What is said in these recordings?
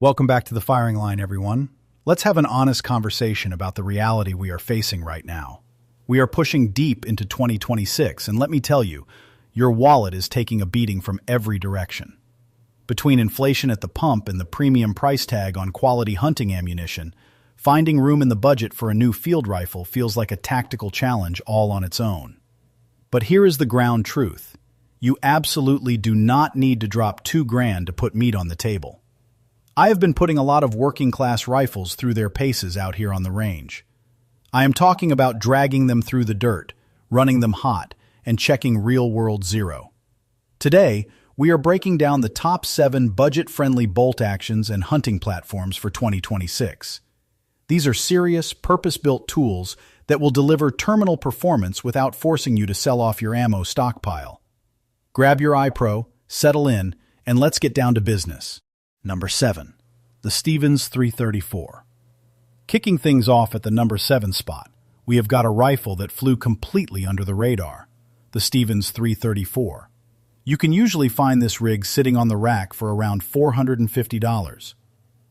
Welcome back to the firing line, everyone. Let's have an honest conversation about the reality we are facing right now. We are pushing deep into 2026, and let me tell you, your wallet is taking a beating from every direction. Between inflation at the pump and the premium price tag on quality hunting ammunition, finding room in the budget for a new field rifle feels like a tactical challenge all on its own. But here is the ground truth. You absolutely do not need to drop $2,000 to put meat on the table. I have been putting a lot of working-class rifles through their paces out here on the range. I am talking about dragging them through the dirt, running them hot, and checking real-world zero. Today, we are breaking down the top 7 budget-friendly bolt actions and hunting platforms for 2026. These are serious, purpose-built tools that will deliver terminal performance without forcing you to sell off your ammo stockpile. Grab your iPro, settle in, and let's get down to business. Number 7. The Stevens 334. Kicking things off at the number 7 spot, we have got a rifle that flew completely under the radar, the Stevens 334. You can usually find this rig sitting on the rack for around $450.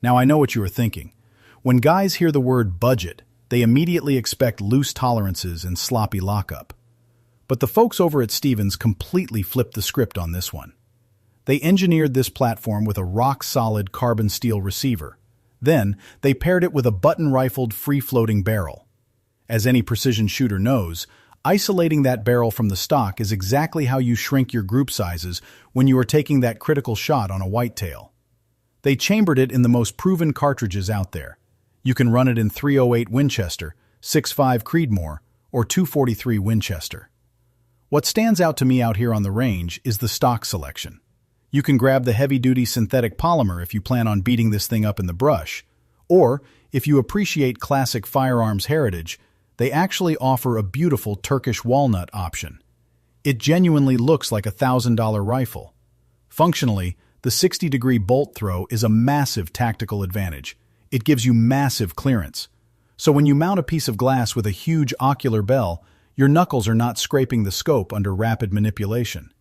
Now I know what you are thinking. When guys hear the word budget, they immediately expect loose tolerances and sloppy lockup. But the folks over at Stevens completely flipped the script on this one. They engineered this platform with a rock-solid carbon steel receiver. Then, they paired it with a button-rifled free-floating barrel. As any precision shooter knows, isolating that barrel from the stock is exactly how you shrink your group sizes when you are taking that critical shot on a whitetail. They chambered it in the most proven cartridges out there. You can run it in .308 Winchester, 6.5 Creedmoor, or .243 Winchester. What stands out to me out here on the range is the stock selection. You can grab the heavy-duty synthetic polymer if you plan on beating this thing up in the brush, or, if you appreciate classic Firearms heritage, they actually offer a beautiful Turkish walnut option. It genuinely looks like a $1,000 rifle. Functionally, the 60-degree bolt throw is a massive tactical advantage. It gives you massive clearance. So when you mount a piece of glass with a huge ocular bell, your knuckles are not scraping the scope under rapid manipulation.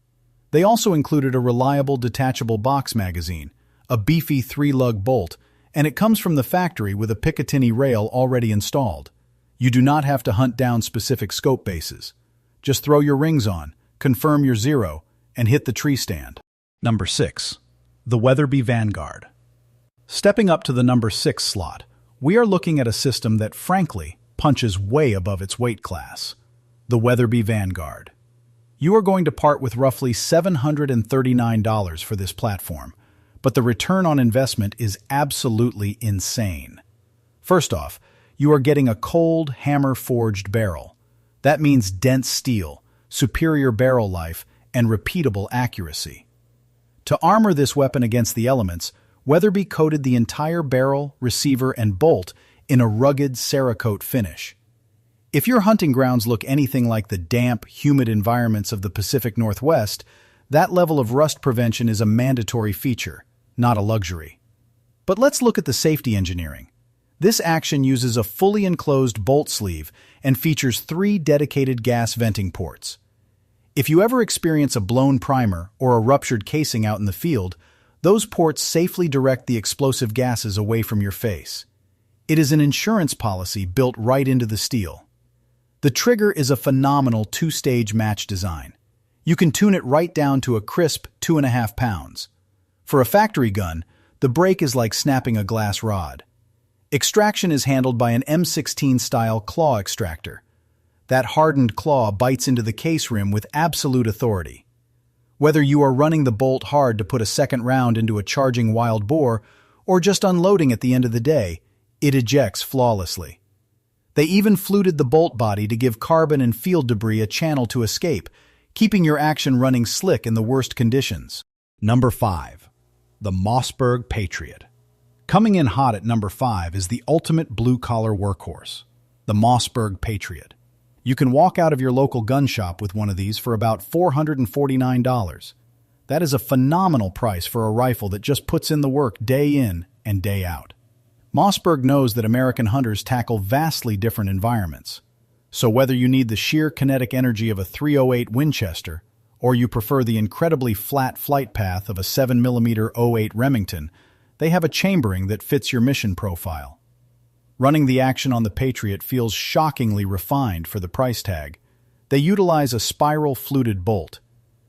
They also included a reliable detachable box magazine, a beefy 3-lug bolt, and it comes from the factory with a Picatinny rail already installed. You do not have to hunt down specific scope bases. Just throw your rings on, confirm your zero, and hit the tree stand. Number 6. The Weatherby Vanguard. Stepping up to the number 6 slot, we are looking at a system that, frankly, punches way above its weight class. The Weatherby Vanguard. You are going to part with roughly $739 for this platform, but the return on investment is absolutely insane. First off, you are getting a cold, hammer-forged barrel. That means dense steel, superior barrel life, and repeatable accuracy. To armor this weapon against the elements, Weatherby coated the entire barrel, receiver, and bolt in a rugged Cerakote finish. If your hunting grounds look anything like the damp, humid environments of the Pacific Northwest, that level of rust prevention is a mandatory feature, not a luxury. But let's look at the safety engineering. This action uses a fully enclosed bolt sleeve and features 3 dedicated gas venting ports. If you ever experience a blown primer or a ruptured casing out in the field, those ports safely direct the explosive gases away from your face. It is an insurance policy built right into the steel. The trigger is a phenomenal 2-stage match design. You can tune it right down to a crisp 2.5 pounds. For a factory gun, the break is like snapping a glass rod. Extraction is handled by an M16-style claw extractor. That hardened claw bites into the case rim with absolute authority. Whether you are running the bolt hard to put a second round into a charging wild boar, or just unloading at the end of the day, it ejects flawlessly. They even fluted the bolt body to give carbon and field debris a channel to escape, keeping your action running slick in the worst conditions. Number 5. The Mossberg Patriot. Coming in hot at number 5 is the ultimate blue-collar workhorse, the Mossberg Patriot. You can walk out of your local gun shop with one of these for about $449. That is a phenomenal price for a rifle that just puts in the work day in and day out. Mossberg knows that American hunters tackle vastly different environments. So whether you need the sheer kinetic energy of a .308 Winchester, or you prefer the incredibly flat flight path of a 7mm .08 Remington, They have a chambering that fits your mission profile. Running the action on the Patriot feels shockingly refined for the price tag. They utilize a spiral fluted bolt.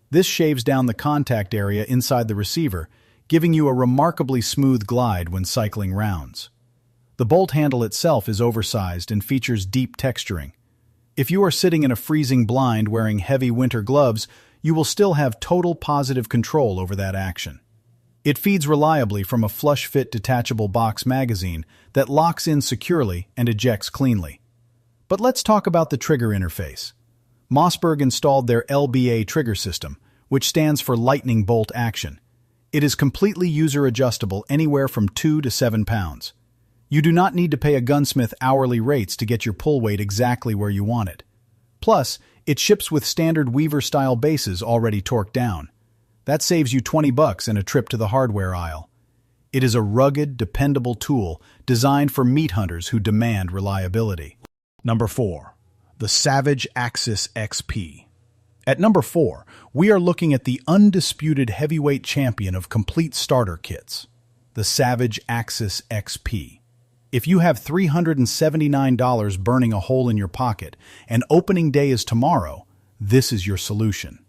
This shaves down the contact area inside the receiver, giving you a remarkably smooth glide when cycling rounds. The bolt handle itself is oversized and features deep texturing. If you are sitting in a freezing blind wearing heavy winter gloves, you will still have total positive control over that action. It feeds reliably from a flush-fit detachable box magazine that locks in securely and ejects cleanly. But let's talk about the trigger interface. Mossberg installed their LBA trigger system, which stands for Lightning Bolt Action. It is completely user-adjustable anywhere from 2 to 7 pounds. You do not need to pay a gunsmith hourly rates to get your pull weight exactly where you want it. Plus, it ships with standard Weaver-style bases already torqued down. That saves you $20 and a trip to the hardware aisle. It is a rugged, dependable tool designed for meat hunters who demand reliability. Number 4. The Savage Axis XP. At number 4, we are looking at the undisputed heavyweight champion of complete starter kits, the Savage Axis XP. If you have $379 burning a hole in your pocket and opening day is tomorrow, this is your solution.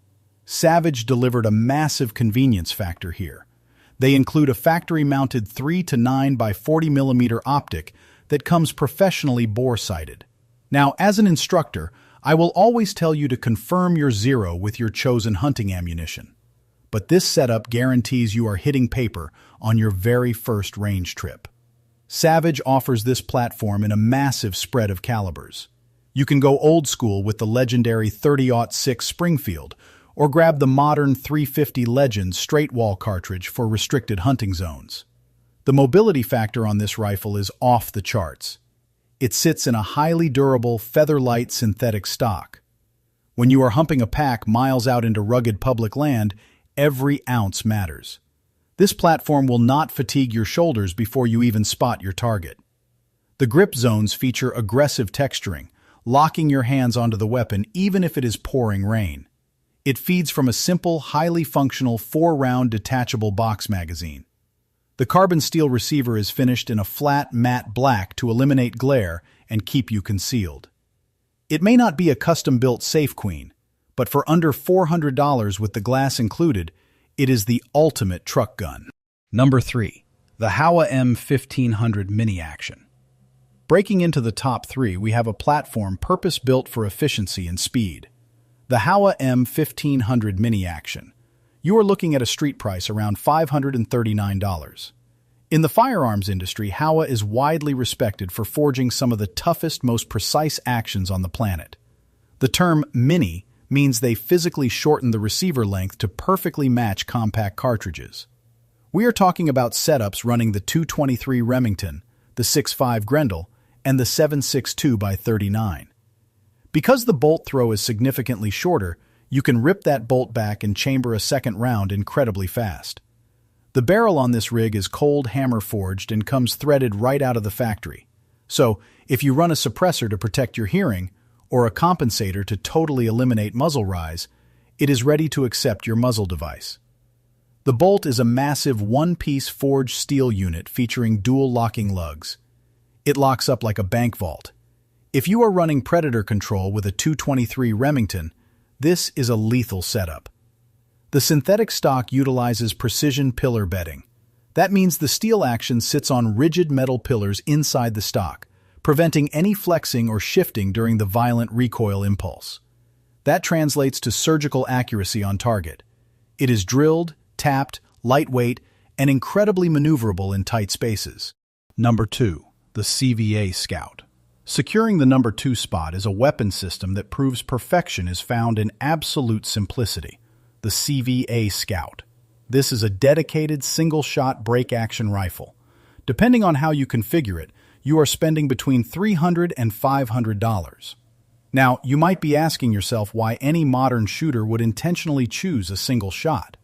Savage delivered a massive convenience factor here. They include a factory-mounted 3 to 9 by 40 mm optic that comes professionally bore-sighted. Now, as an instructor, I will always tell you to confirm your zero with your chosen hunting ammunition. But this setup guarantees you are hitting paper on your very first range trip. Savage offers this platform in a massive spread of calibers. You can go old school with the legendary 30-06 Springfield, or grab the modern 350 Legend straight-wall cartridge for restricted hunting zones. The mobility factor on this rifle is off the charts. It sits in a highly durable, feather-light synthetic stock. When you are humping a pack miles out into rugged public land, every ounce matters. This platform will not fatigue your shoulders before you even spot your target. The grip zones feature aggressive texturing, locking your hands onto the weapon even if it is pouring rain. It feeds from a simple, highly functional 4-round detachable box magazine. The carbon steel receiver is finished in a flat, matte black to eliminate glare and keep you concealed. It may not be a custom-built Safe Queen, but for under $400 with the glass included, it is the ultimate truck gun. Number 3. The Howa M1500 Mini Action. Breaking into the top 3, we have a platform purpose-built for efficiency and speed. The Howa M1500 Mini Action. You are looking at a street price around $539. In the firearms industry, Howa is widely respected for forging some of the toughest, most precise actions on the planet. The term mini means they physically shorten the receiver length to perfectly match compact cartridges. We are talking about setups running the 223 Remington, the 6.5 Grendel, and the 7.62x39. Because the bolt throw is significantly shorter, you can rip that bolt back and chamber a second round incredibly fast. The barrel on this rig is cold hammer forged and comes threaded right out of the factory. So, if you run a suppressor to protect your hearing, or a compensator to totally eliminate muzzle rise, it is ready to accept your muzzle device. The bolt is a massive one-piece forged steel unit featuring dual locking lugs. It locks up like a bank vault. If you are running predator control with a 223 Remington, this is a lethal setup. The synthetic stock utilizes precision pillar bedding. That means the steel action sits on rigid metal pillars inside the stock, preventing any flexing or shifting during the violent recoil impulse. That translates to surgical accuracy on target. It is drilled, tapped, lightweight, and incredibly maneuverable in tight spaces. Number 2. The CVA Scout. Securing the number 2 spot is a weapon system that proves perfection is found in absolute simplicity. The CVA Scout. This is a dedicated single-shot break-action rifle. Depending on how you configure it, you are spending between $300 and $500. Now, you might be asking yourself why any modern shooter would intentionally choose a single shot.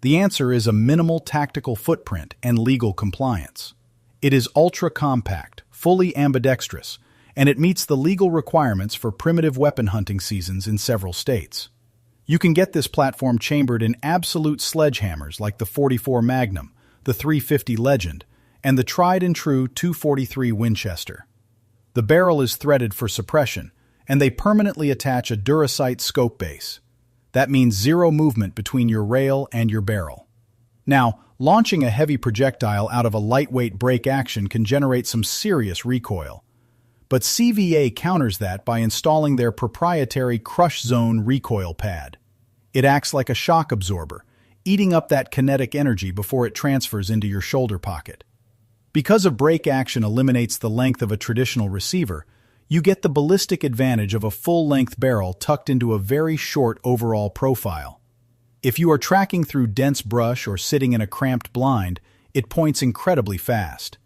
The answer is a minimal tactical footprint and legal compliance. It is ultra-compact, fully ambidextrous, and it meets the legal requirements for primitive weapon hunting seasons in several states. You can get this platform chambered in absolute sledgehammers like the .44 Magnum, the the 350 Legend, and the tried-and-true 243 Winchester. The barrel is threaded for suppression, and they permanently attach a Duracite scope base. That means zero movement between your rail and your barrel. Now, launching a heavy projectile out of a lightweight break action can generate some serious recoil. But CVA counters that by installing their proprietary Crush Zone recoil pad. It acts like a shock absorber, eating up that kinetic energy before it transfers into your shoulder pocket. Because a break action eliminates the length of a traditional receiver, you get the ballistic advantage of a full-length barrel tucked into a very short overall profile. If you are tracking through dense brush or sitting in a cramped blind, it points incredibly fast.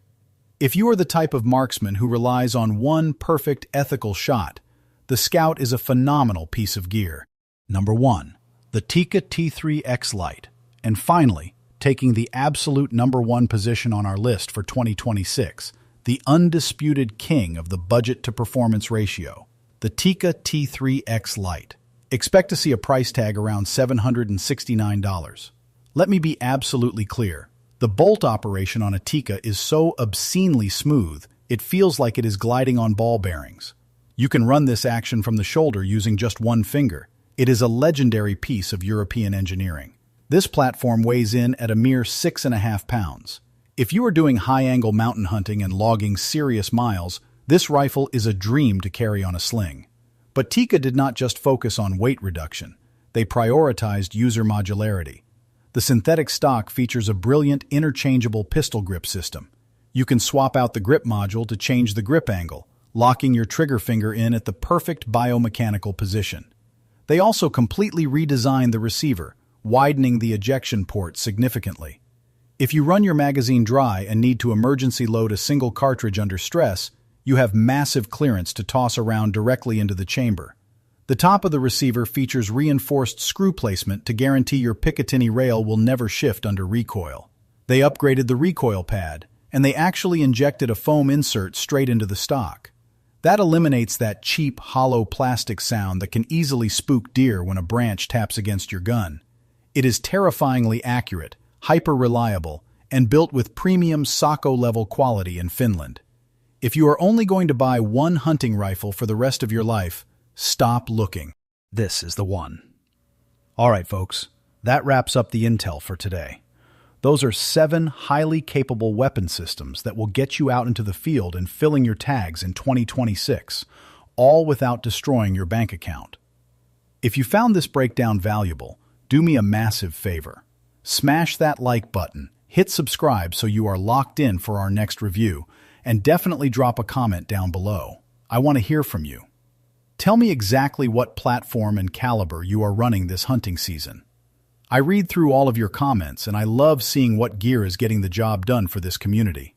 If you are the type of marksman who relies on one perfect ethical shot, the Scout is a phenomenal piece of gear. Number 1. The Tikka T3X Lite. And finally, taking the absolute number 1 position on our list for 2026, the undisputed king of the budget-to-performance ratio, the Tikka T3X Lite. Expect to see a price tag around $769. Let me be absolutely clear. The bolt operation on a Tikka is so obscenely smooth, it feels like it is gliding on ball bearings. You can run this action from the shoulder using just one finger. It is a legendary piece of European engineering. This platform weighs in at a mere 6.5 pounds. If you are doing high-angle mountain hunting and logging serious miles, this rifle is a dream to carry on a sling. But Tikka did not just focus on weight reduction. They prioritized user modularity. The synthetic stock features a brilliant interchangeable pistol grip system. You can swap out the grip module to change the grip angle, locking your trigger finger in at the perfect biomechanical position. They also completely redesigned the receiver, widening the ejection port significantly. If you run your magazine dry and need to emergency load a single cartridge under stress, you have massive clearance to toss around directly into the chamber. The top of the receiver features reinforced screw placement to guarantee your Picatinny rail will never shift under recoil. They upgraded the recoil pad, and they actually injected a foam insert straight into the stock. That eliminates that cheap, hollow plastic sound that can easily spook deer when a branch taps against your gun. It is terrifyingly accurate, hyper-reliable, and built with premium Sacco-level quality in Finland. If you are only going to buy one hunting rifle for the rest of your life, stop looking. This is the one. All right, folks, that wraps up the intel for today. Those are 7 highly capable weapon systems that will get you out into the field and filling your tags in 2026, all without destroying your bank account. If you found this breakdown valuable, do me a massive favor. Smash that like button, hit subscribe so you are locked in for our next review, and definitely drop a comment down below. I want to hear from you. Tell me exactly what platform and caliber you are running this hunting season. I read through all of your comments, and I love seeing what gear is getting the job done for this community.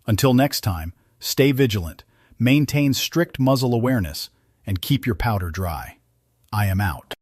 Until next time, stay vigilant, maintain strict muzzle awareness, and keep your powder dry. I am out.